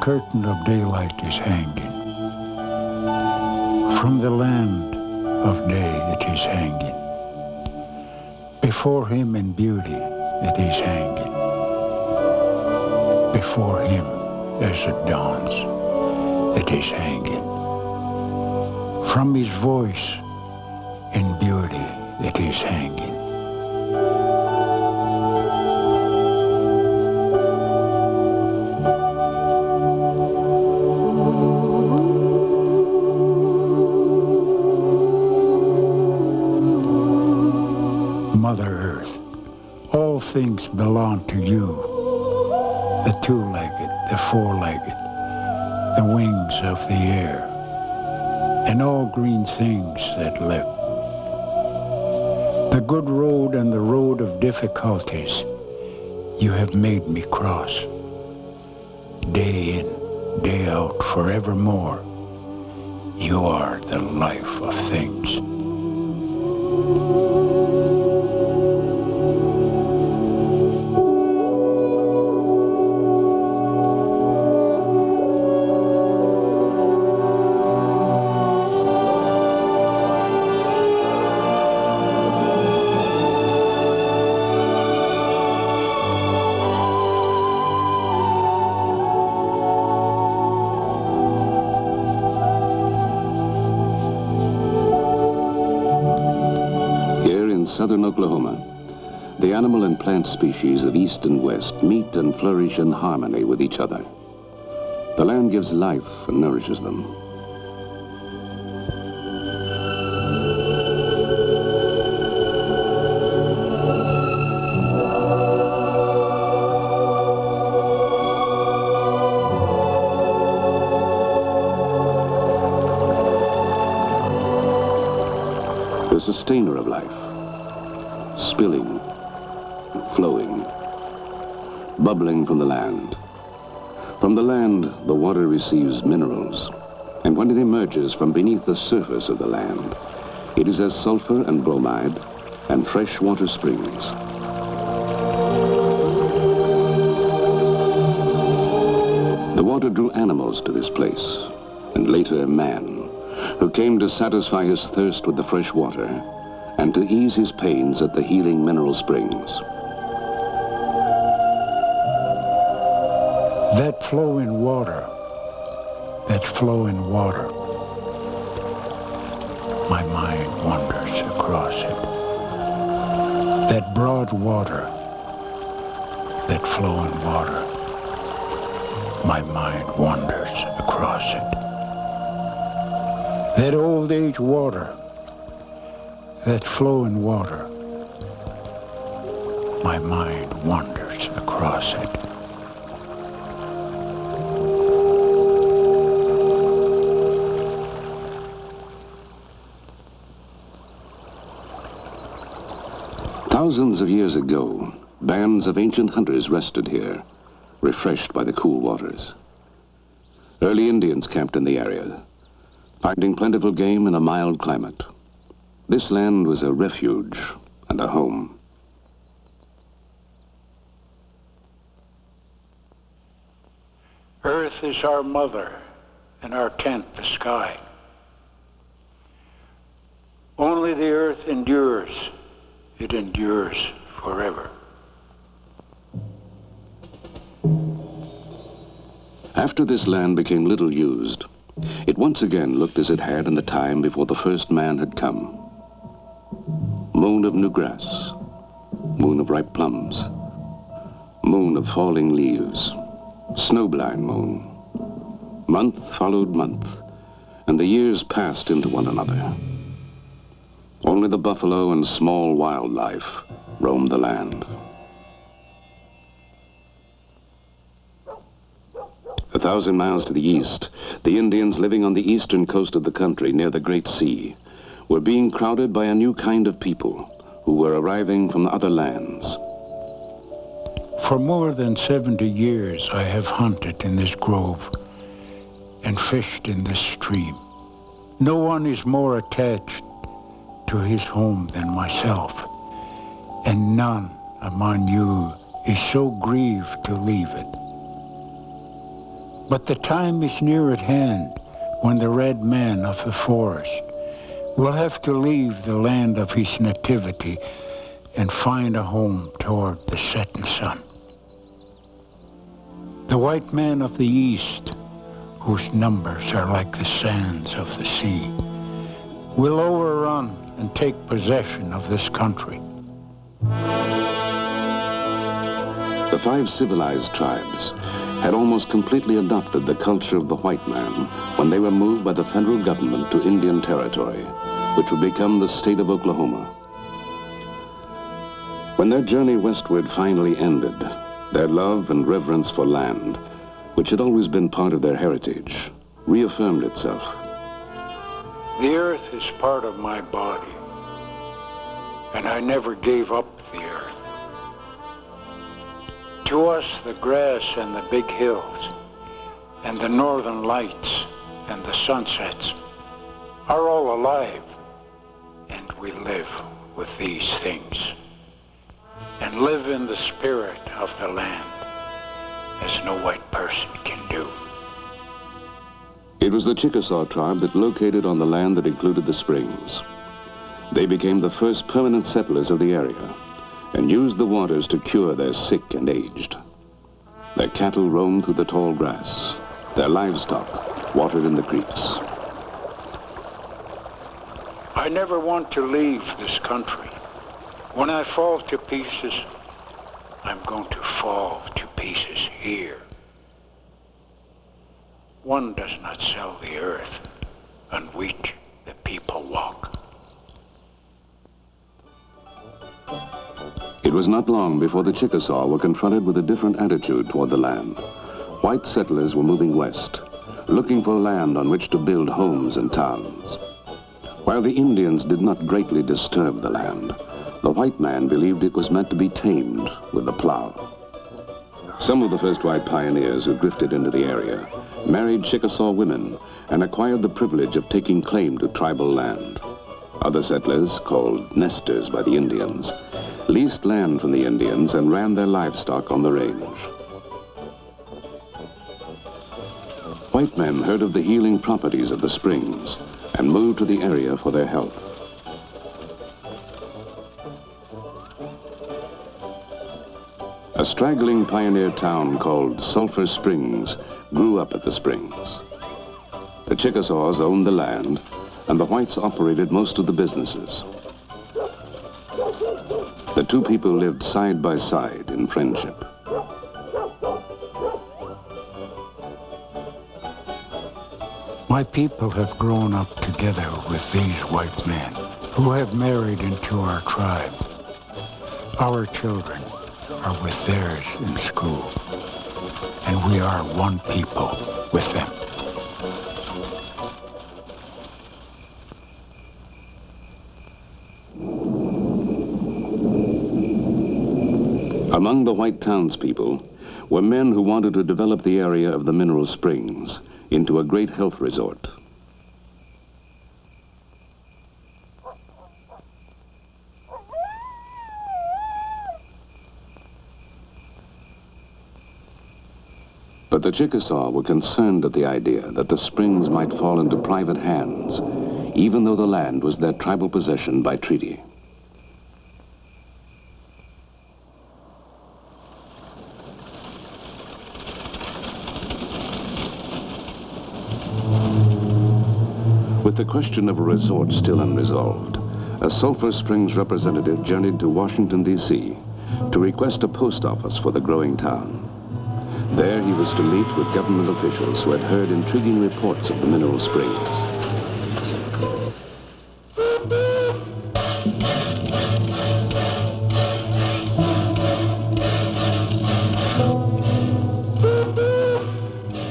curtain of daylight is hanging. From the land of day it is hanging. Before him in beauty it is hanging. Before him as it dawns it is hanging. From his voice in beauty it is hanging. Mother Earth, all things belong to you. The two-legged, the four-legged, the wings of the air, and all green things that live. The good road and the road of difficulties you have made me cross. Day in, day out, forevermore, you are the life of things. Southern Oklahoma, the animal and plant species of east and west meet and flourish in harmony with each other. The land gives life and nourishes them. The sustainer of life. Spilling, flowing, bubbling from the land. From the land, the water receives minerals, and when it emerges from beneath the surface of the land, it is as sulfur and bromide and freshwater springs. The water drew animals to this place, and later man, who came to satisfy his thirst with the fresh water and to ease his pains at the healing mineral springs. That flowing water, my mind wanders across it. That broad water, that flowing water, my mind wanders across it. That old age water, that flowing water, my mind wanders across it. Thousands of years ago, bands of ancient hunters rested here, refreshed by the cool waters. Early Indians camped in the area, finding plentiful game in a mild climate. This land was a refuge and a home. Earth is our mother, and our tent the sky. Only the earth endures. It endures forever. After this land became little used, it once again looked as it had in the time before the first man had come. Moon of new grass, moon of ripe plums, moon of falling leaves, snowblind moon. Month followed month, and the years passed into one another. Only the buffalo and small wildlife roamed the land. 1,000 miles to the east, the Indians living on the eastern coast of the country near the Great Sea were being crowded by a new kind of people who were arriving from other lands. For more than 70 years I have hunted in this grove and fished in this stream. No one is more attached to his home than myself, and none among you is so grieved to leave it. But the time is near at hand when the red man of the forest will have to leave the land of his nativity and find a home toward the setting sun. The white man of the east, whose numbers are like the sands of the sea, will overrun and take possession of this country. The 5 civilized tribes had almost completely adopted the culture of the white man when they were moved by the federal government to Indian Territory, which would become the state of Oklahoma. When their journey westward finally ended, their love and reverence for land, which had always been part of their heritage, reaffirmed itself. The earth is part of my body, and I never gave up the earth. To us, the grass and the big hills, and the northern lights and the sunsets are all alive, and we live with these things, and live in the spirit of the land, as no white person can do. It was the Chickasaw tribe that located on the land that included the springs. They became the first permanent settlers of the area and used the waters to cure their sick and aged. Their cattle roamed through the tall grass. Their livestock watered in the creeks. I never want to leave this country. When I fall to pieces, I'm going to fall to pieces here. One does not sell the earth on which the people walk. It was not long before the Chickasaw were confronted with a different attitude toward the land. White settlers were moving west, looking for land on which to build homes and towns. While the Indians did not greatly disturb the land, the white man believed it was meant to be tamed with the plow. Some of the first white pioneers who drifted into the area married Chickasaw women and acquired the privilege of taking claim to tribal land. Other settlers, called nesters by the Indians, leased land from the Indians and ran their livestock on the range. White men heard of the healing properties of the springs and moved to the area for their help. A straggling pioneer town called Sulphur Springs grew up at the springs. The Chickasaws owned the land, and the whites operated most of the businesses. The two people lived side by side in friendship. My people have grown up together with these white men who have married into our tribe. Our children are with theirs in school, and we are one people with them. Among the white townspeople were men who wanted to develop the area of the mineral springs into a great health resort. But the Chickasaw were concerned at the idea that the springs might fall into private hands, even though the land was their tribal possession by treaty. With the question of a resort still unresolved, a Sulphur Springs representative journeyed to Washington, D.C. to request a post office for the growing town. There he was to meet with government officials who had heard intriguing reports of the mineral springs.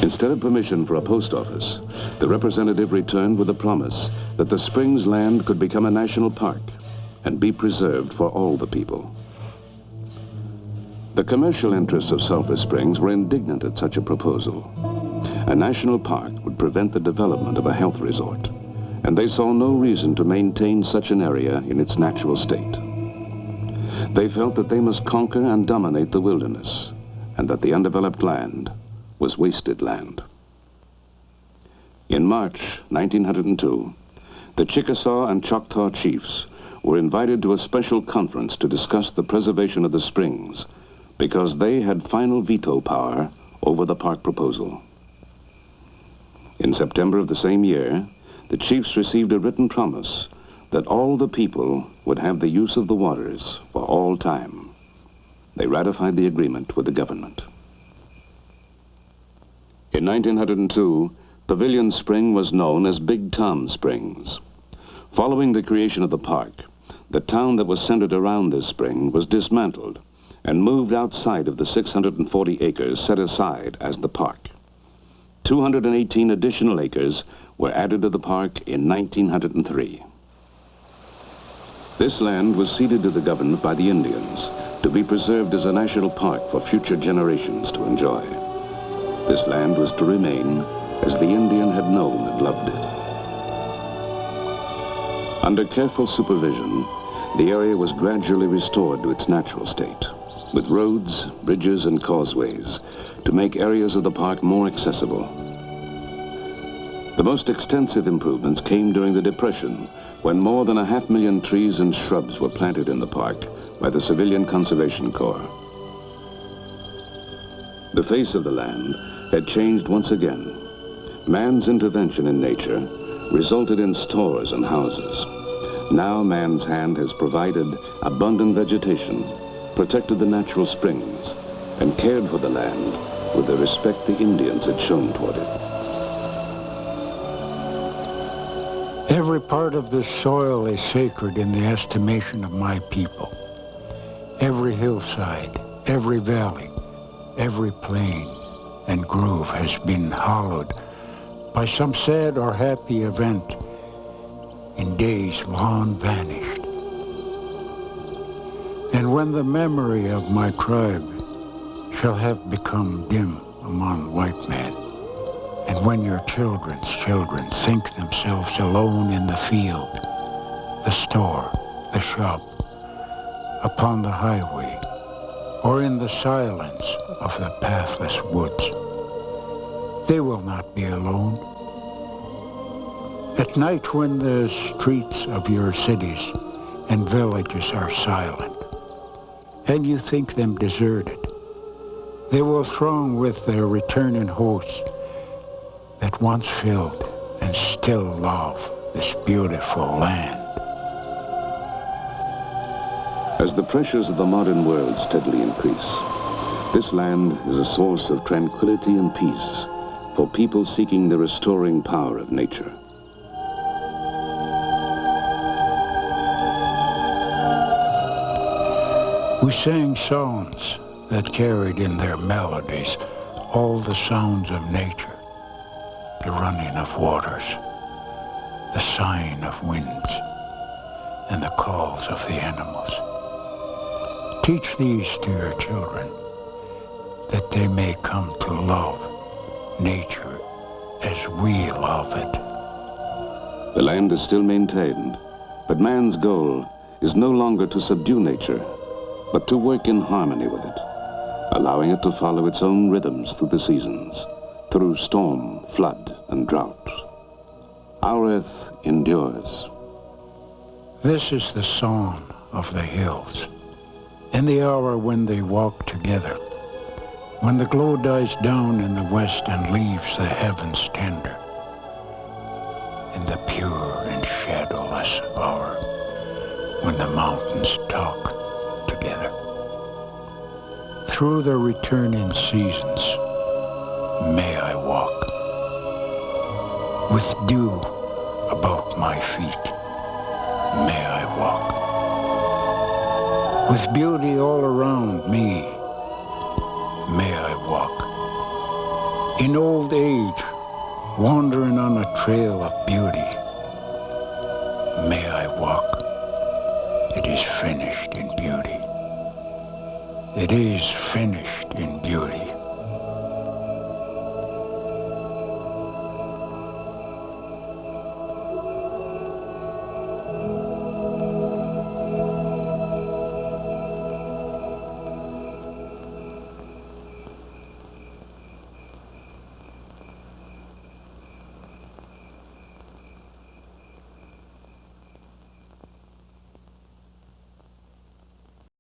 Instead of permission for a post office, the representative returned with a promise that the springs land could become a national park and be preserved for all the people. The commercial interests of Sulphur Springs were indignant at such a proposal. A national park would prevent the development of a health resort, and they saw no reason to maintain such an area in its natural state. They felt that they must conquer and dominate the wilderness, and that the undeveloped land was wasted land. In March 1902, the Chickasaw and Choctaw chiefs were invited to a special conference to discuss the preservation of the springs because they had final veto power over the park proposal. In September of the same year, the chiefs received a written promise that all the people would have the use of the waters for all time. They ratified the agreement with the government. In 1902, Pavilion Spring was known as Big Tom Springs. Following the creation of the park, the town that was centered around this spring was dismantled and moved outside of the 640 acres set aside as the park. 218 additional acres were added to the park in 1903. This land was ceded to the government by the Indians to be preserved as a national park for future generations to enjoy. This land was to remain as the Indian had known and loved it. Under careful supervision, the area was gradually restored to its natural state, with roads, bridges, and causeways to make areas of the park more accessible. The most extensive improvements came during the Depression, when more than 500,000 trees and shrubs were planted in the park by the Civilian Conservation Corps. The face of the land had changed once again. Man's intervention in nature resulted in stores and houses. Now man's hand has provided abundant vegetation, protected the natural springs, and cared for the land with the respect the Indians had shown toward it. Every part of this soil is sacred in the estimation of my people. Every hillside, every valley, every plain and grove has been hallowed by some sad or happy event in days long vanished. And when the memory of my tribe shall have become dim among white men, and when your children's children think themselves alone in the field, the store, the shop, upon the highway, or in the silence of the pathless woods, they will not be alone. At night, when the streets of your cities and villages are silent, and you think them deserted, they will throng with their returning hosts that once filled and still love this beautiful land. As the pressures of the modern world steadily increase, this land is a source of tranquility and peace for people seeking the restoring power of nature. We sang songs that carried in their melodies all the sounds of nature, the running of waters, the sighing of winds, and the calls of the animals. Teach these to your children, that they may come to love nature as we love it. The land is still maintained, but man's goal is no longer to subdue nature, but to work in harmony with it, allowing it to follow its own rhythms through the seasons, through storm, flood, and drought. Our earth endures. This is the song of the hills, in the hour when they walk together, when the glow dies down in the west and leaves the heavens tender, in the pure and shadowless hour when the mountains talk together. Through the returning seasons may I walk, with dew about my feet may I walk, with beauty all around me may I walk, in old age wandering on a trail of beauty may I walk. It is finished in beauty. It is finished in beauty.